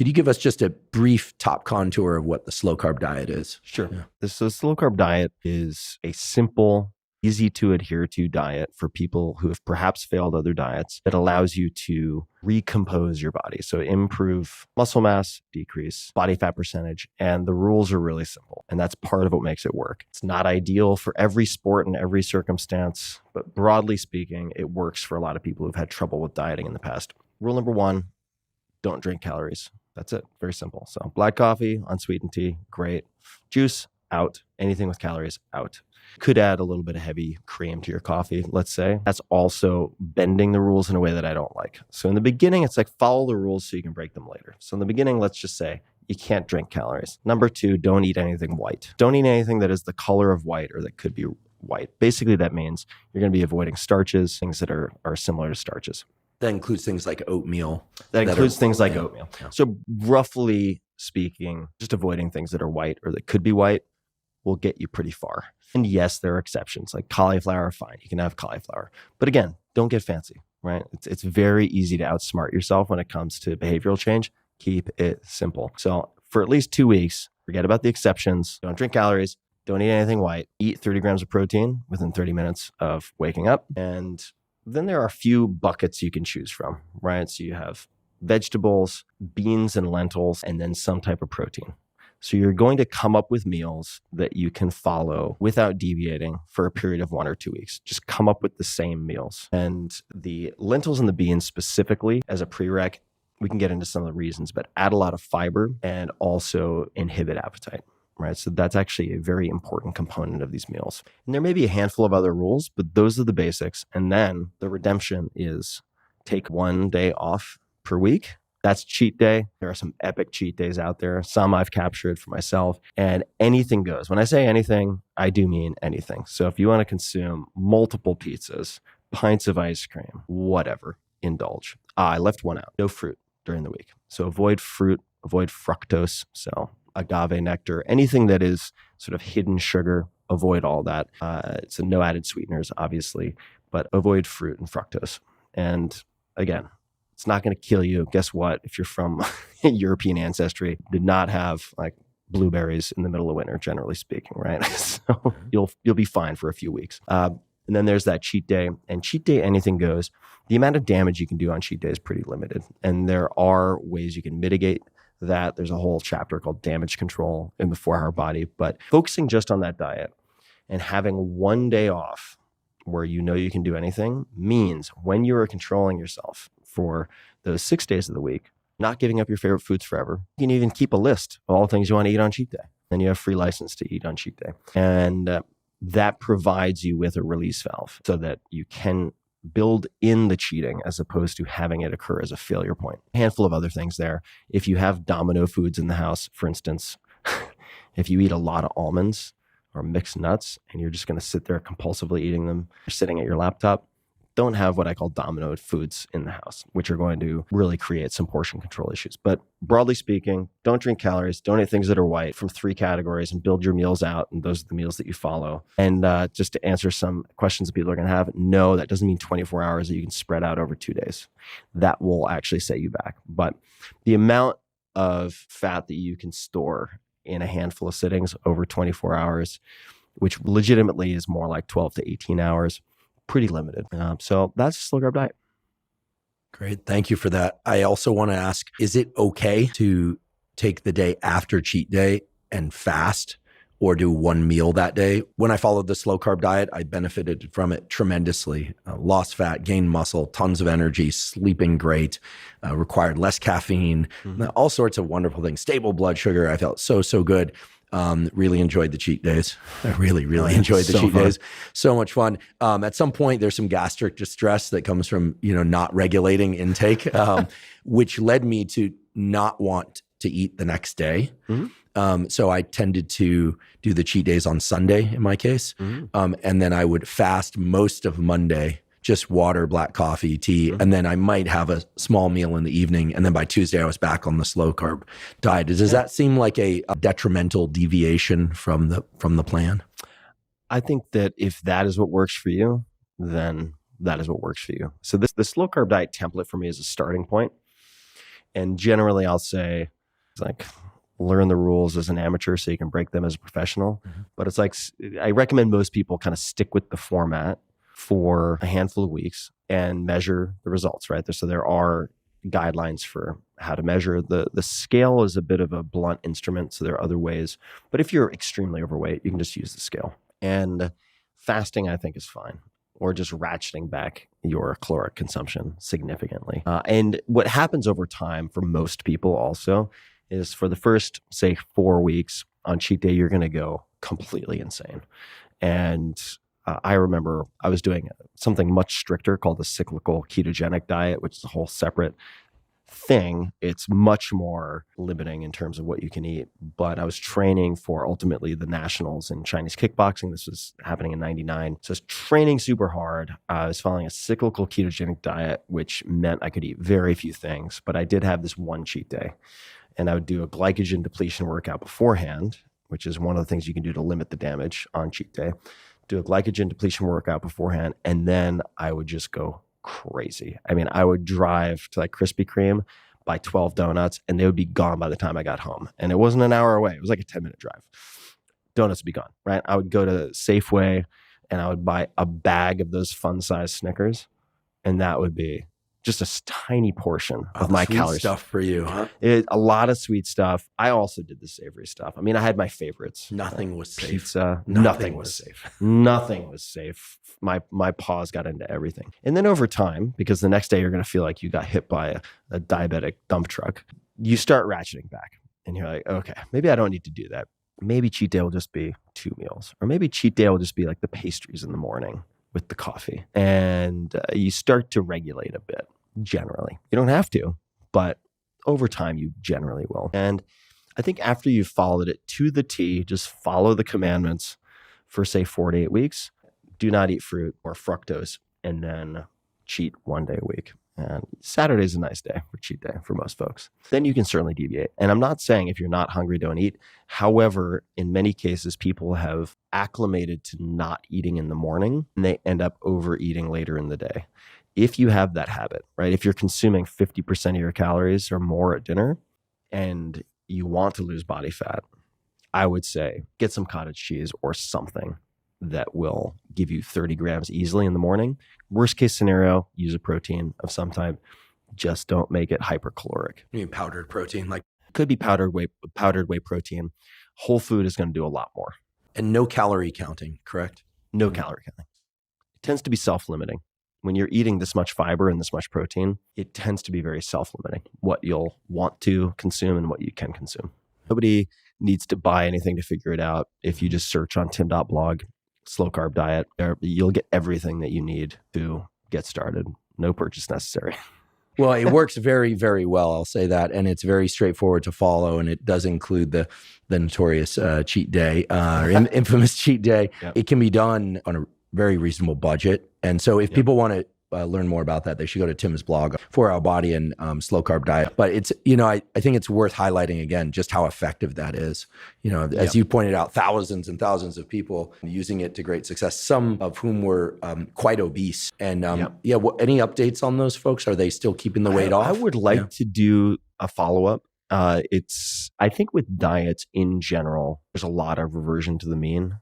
Could you give us just a brief top contour of what the slow carb diet is? Sure. Yeah. The slow carb diet is a simple, easy to adhere to diet for people who have perhaps failed other diets that allows you to recompose your body. So improve muscle mass, decrease body fat percentage. And the rules are really simple. And that's part of what makes it work. It's not ideal for every sport and every circumstance, but broadly speaking, it works for a lot of people who've had trouble with dieting in the past. Rule number 1, don't drink calories. That's it. Very simple. So black coffee, unsweetened tea, great. Juice, out. Anything with calories, out. Could add a little bit of heavy cream to your coffee, let's say. That's also bending the rules in a way that I don't like. So in the beginning, it's like follow the rules so you can break them later. So in the beginning, let's just say you can't drink calories. Number 2, don't eat anything white. Don't eat anything that is the color of white or that could be white. Basically, that means you're going to be avoiding starches, things that are similar to starches. That includes things like oatmeal. That includes things like oatmeal. Yeah. So roughly speaking, just avoiding things that are white or that could be white will get you pretty far. And yes, there are exceptions like cauliflower, fine. You can have cauliflower. But again, don't get fancy, right? It's very easy to outsmart yourself when it comes to behavioral change. Keep it simple. So for at least 2 weeks, forget about the exceptions. Don't drink calories. Don't eat anything white. Eat 30 grams of protein within 30 minutes of waking up. And then there are a few buckets you can choose from, right? So you have vegetables, beans and lentils, and then some type of protein. So you're going to come up with meals that you can follow without deviating for a period of 1 or 2 weeks. Just come up with the same meals. And the lentils and the beans specifically as a prereq, we can get into some of the reasons, but add a lot of fiber and also inhibit appetite. Right. So that's actually a very important component of these meals. And there may be a handful of other rules, but those are the basics. And then the redemption is take 1 day off per week. That's cheat day. There are some epic cheat days out there. Some I've captured for myself, and anything goes. When I say anything, I do mean anything. So if you want to consume multiple pizzas, pints of ice cream, whatever, indulge. I left one out. No fruit during the week. So avoid fruit, avoid fructose. So agave nectar, anything that is sort of hidden sugar, avoid all that. So no added sweeteners, obviously, but avoid fruit and fructose. And again, it's not going to kill you. Guess what? If you're from European ancestry, did not have like blueberries in the middle of winter, generally speaking, right? So you'll be fine for a few weeks. And then there's that cheat day. And cheat day, anything goes. The amount of damage you can do on cheat day is pretty limited. And there are ways you can mitigate that. There's a whole chapter called damage control in the 4-Hour Body. But focusing just on that diet and having 1 day off where you know you can do anything means when you are controlling yourself for those 6 days of the week, not giving up your favorite foods forever. You can even keep a list of all the things you want to eat on cheat day. Then you have free license to eat on cheat day. And that provides you with a release valve so that you can build in the cheating as opposed to having it occur as a failure point. A handful of other things there. If you have domino foods in the house, for instance, if you eat a lot of almonds or mixed nuts and you're just going to sit there compulsively eating them, you're sitting at your laptop, don't have what I call domino foods in the house, which are going to really create some portion control issues. But broadly speaking, don't drink calories, don't eat things that are white from 3 categories and build your meals out. And those are the meals that you follow. And just to answer some questions that people are going to have, no, that doesn't mean 24 hours that you can spread out over 2 days. That will actually set you back. But the amount of fat that you can store in a handful of sittings over 24 hours, which legitimately is more like 12 to 18 hours, pretty limited. So that's a slow carb diet. Great. Thank you for that. I also want to ask, is it okay to take the day after cheat day and fast or do 1 meal that day? When I followed the slow carb diet, I benefited from it tremendously. Lost fat, gained muscle, tons of energy, sleeping great, required less caffeine, all sorts of wonderful things. Stable blood sugar. I felt so good. Really enjoyed the cheat days. I really enjoyed the cheat days. So much fun. At some point, there's some gastric distress that comes from, not regulating intake, which led me to not want to eat the next day. So I tended to do the cheat days on Sunday in my case. And then I would fast most of Monday, just water, black coffee, tea, and then I might have a small meal in the evening. And then by Tuesday, I was back on the slow carb diet. Does that seem like a detrimental deviation from the plan? I think that if that is what works for you, then that is what works for you. So the slow carb diet template for me is a starting point. And generally I'll say, it's like, learn the rules as an amateur so you can break them as a professional. But it's like, I recommend most people kind of stick with the format for a handful of weeks and measure the results, right? So there are guidelines for how to measure. The scale is a bit of a blunt instrument, so there are other ways. But if you're extremely overweight, you can just use the scale. And fasting, I think, is fine, or just ratcheting back your caloric consumption significantly. And what happens over time for most people also is for the first, say, 4 weeks on cheat day, you're going to go completely insane. And I remember I was doing something much stricter called the cyclical ketogenic diet, which is a whole separate thing. It's much more limiting in terms of what you can eat. But I was training for ultimately the nationals in Chinese kickboxing. This was happening in 99. So I was training super hard. I was following a cyclical ketogenic diet, which meant I could eat very few things. But I did have this one cheat day. And I would do a glycogen depletion workout beforehand, which is one of the things you can do to limit the damage on cheat day. Do a glycogen depletion workout beforehand, and then I would just go crazy. I mean, I would drive to like Krispy Kreme, buy 12 donuts, and they would be gone by the time I got home. And it wasn't an hour away. It was like a 10-minute drive. Donuts would be gone, right? I would go to Safeway, and I would buy a bag of those fun-sized Snickers, and that would be just a tiny portion of my calories. Stuff for you, huh? A lot of sweet stuff. I also did the savory stuff. I mean, I had my favorites. Nothing was safe. Pizza. Nothing was safe. Nothing was safe. My paws got into everything. And then over time, because the next day you're going to feel like you got hit by a diabetic dump truck, you start ratcheting back. And you're like, okay, maybe I don't need to do that. Maybe cheat day will just be 2 meals. Or maybe cheat day will just be like the pastries in the morning with the coffee. And you start to regulate a bit, generally. You don't have to, but over time you generally will. And I think after you've followed it to the T, just follow the commandments for say 4 to 8 weeks. Do not eat fruit or fructose, and then cheat 1 day a week. And Saturday is a nice day for cheat day for most folks. Then you can certainly deviate. And I'm not saying if you're not hungry, don't eat. However, in many cases, people have acclimated to not eating in the morning, and they end up overeating later in the day. If you have that habit, right? If you're consuming 50% of your calories or more at dinner and you want to lose body fat, I would say get some cottage cheese or something that will give you 30 grams easily in the morning. Worst case scenario, use a protein of some type. Just don't make it hypercaloric. You mean powdered protein? Like could be powdered whey protein. Whole food is going to do a lot more. And no calorie counting, correct? No calorie counting. It tends to be self-limiting. When you're eating this much fiber and this much protein, it tends to be very self-limiting, what you'll want to consume and what you can consume. Nobody needs to buy anything to figure it out. If you just search on tim.blog, slow carb diet, you'll get everything that you need to get started. No purchase necessary. Well, it works very, very well. I'll say that. And it's very straightforward to follow. And it does include the notorious cheat day, or infamous cheat day. Yep. It can be done on a very reasonable budget. And so if people want to learn more about that, they should go to Tim's blog, 4 Hour Body and Slow Carb Diet. But it's, I think it's worth highlighting again, just how effective that is. As you pointed out, thousands and thousands of people using it to great success, some of whom were quite obese. And any updates on those folks? Are they still keeping the weight off? I would like to do a follow-up. I think with diets in general, there's a lot of reversion to the mean.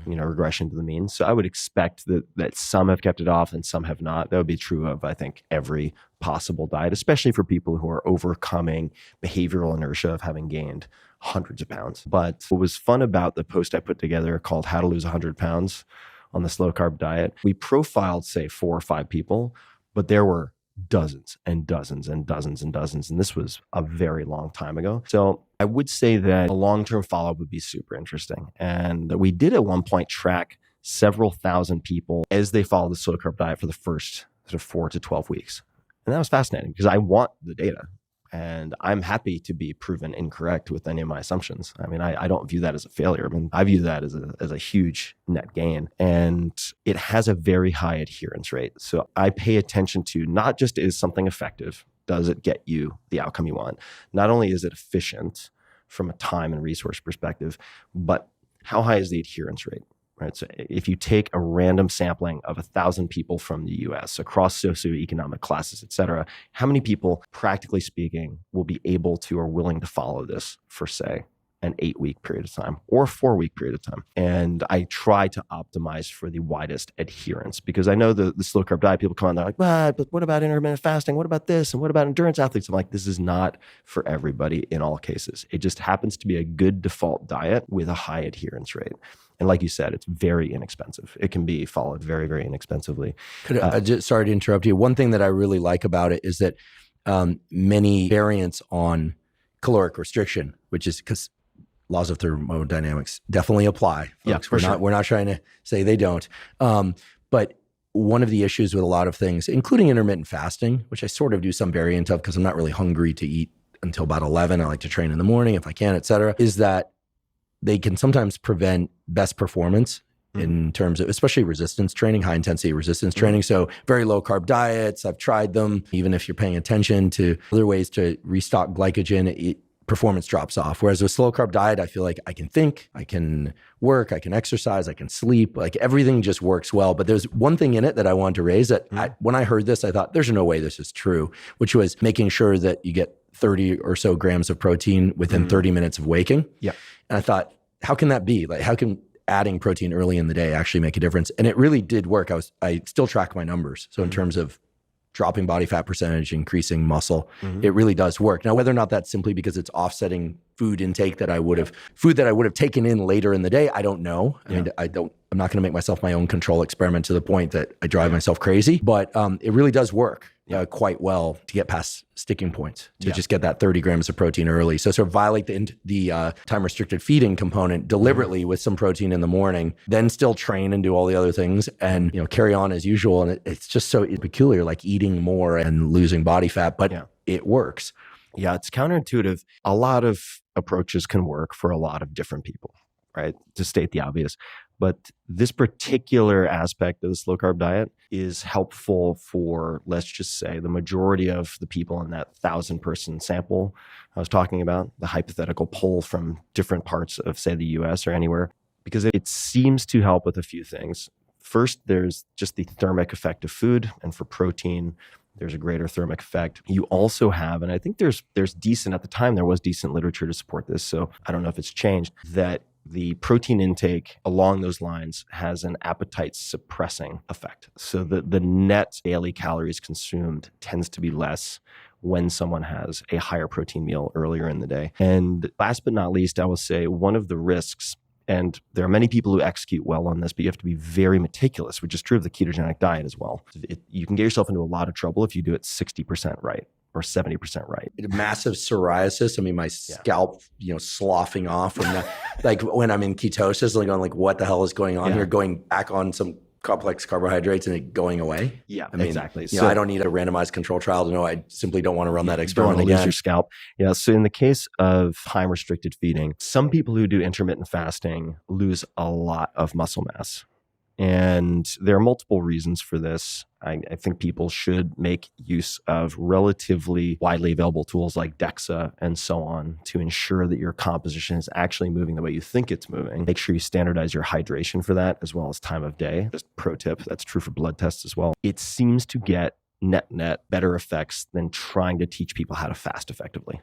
Regression to the mean. So I would expect that some have kept it off and some have not. That would be true of, I think, every possible diet, especially for people who are overcoming behavioral inertia of having gained hundreds of pounds. But what was fun about the post I put together called How to Lose 100 Pounds on the Slow Carb Diet, we profiled, say, 4 or 5 people, but there were dozens and dozens and dozens and dozens. And this was a very long time ago. So I would say that a long-term follow-up would be super interesting. And we did at one point track several thousand people as they followed the slow carb diet for the first sort of 4 to 12 weeks. And that was fascinating because I want the data. And I'm happy to be proven incorrect with any of my assumptions. I mean, I don't view that as a failure. I mean, I view that as a huge net gain. And it has a very high adherence rate. So I pay attention to not just is something effective, does it get you the outcome you want? Not only is it efficient from a time and resource perspective, but how high is the adherence rate? right? So if you take a random sampling of 1,000 people from the US across socioeconomic classes, et cetera, how many people, practically speaking, will be able to or willing to follow this for, say, an 8-week period of time or a 4-week period of time? And I try to optimize for the widest adherence, because I know the slow carb diet, people come on, they're like, but what about intermittent fasting? What about this? And what about endurance athletes? I'm like, this is not for everybody in all cases. It just happens to be a good default diet with a high adherence rate. And like you said, it's very inexpensive. It can be followed very, very inexpensively. Sorry to interrupt you. One thing that I really like about it is that many variants on caloric restriction, which is because laws of thermodynamics definitely apply, folks. Yeah, We're not trying to say they don't. But one of the issues with a lot of things, including intermittent fasting, which I sort of do some variant of because I'm not really hungry to eat until about 11. I like to train in the morning if I can, et cetera, is that they can sometimes prevent best performance in terms of, especially resistance training, high intensity resistance training. So very low carb diets, I've tried them. Even if you're paying attention to other ways to restock glycogen, performance drops off. Whereas with slow carb diet, I feel like I can think, I can work, I can exercise, I can sleep, like everything just works well. But there's one thing in it that I wanted to raise that when I heard this, I thought there's no way this is true, which was making sure that you get 30 or so grams of protein within 30 minutes of waking. Yeah. And I thought, how can that be? Like, how can adding protein early in the day actually make a difference? And it really did work. I still track my numbers. So in terms of dropping body fat percentage, increasing muscle, it really does work. Now, whether or not that's simply because it's offsetting food intake that I would have taken in later in the day, I don't know. I mean, I'm not going to make myself my own control experiment to the point that I drive myself crazy, but it really does work quite well to get past sticking points, to just get that 30 grams of protein early. So sort of violate the time restricted feeding component deliberately with some protein in the morning, then still train and do all the other things and, carry on as usual. And it's just so peculiar, like eating more and losing body fat, but it works. Yeah, it's counterintuitive. A lot of approaches can work for a lot of different people, right? To state the obvious. But this particular aspect of the slow carb diet is helpful for, let's just say, the majority of the people in that 1,000-person sample I was talking about, the hypothetical poll from different parts of, say, the US or anywhere, because it seems to help with a few things. First, there's just the thermic effect of food. And for protein, there's a greater thermic effect. You also have, and I think there's decent, at the time, there was decent literature to support this. So I don't know if it's changed, that the protein intake along those lines has an appetite suppressing effect. So the net daily calories consumed tends to be less when someone has a higher protein meal earlier in the day. And last but not least, I will say one of the risks, and there are many people who execute well on this, but you have to be very meticulous, which is true of the ketogenic diet as well. You can get yourself into a lot of trouble if you do it 60% right or 70% right. Massive psoriasis. I mean, my scalp, sloughing off from that. Like when I'm in ketosis, like I'm like, what the hell is going on here? Going back on some complex carbohydrates and it going away. Yeah, I mean, exactly. So I don't need a randomized control trial to know I simply don't want to run that experiment again. Lose your scalp. Yeah. So in the case of time restricted feeding, some people who do intermittent fasting lose a lot of muscle mass. And there are multiple reasons for this. I think people should make use of relatively widely available tools like DEXA and so on to ensure that your composition is actually moving the way you think it's moving. Make sure you standardize your hydration for that as well as time of day. Just pro tip, that's true for blood tests as well. It seems to get net better effects than trying to teach people how to fast effectively.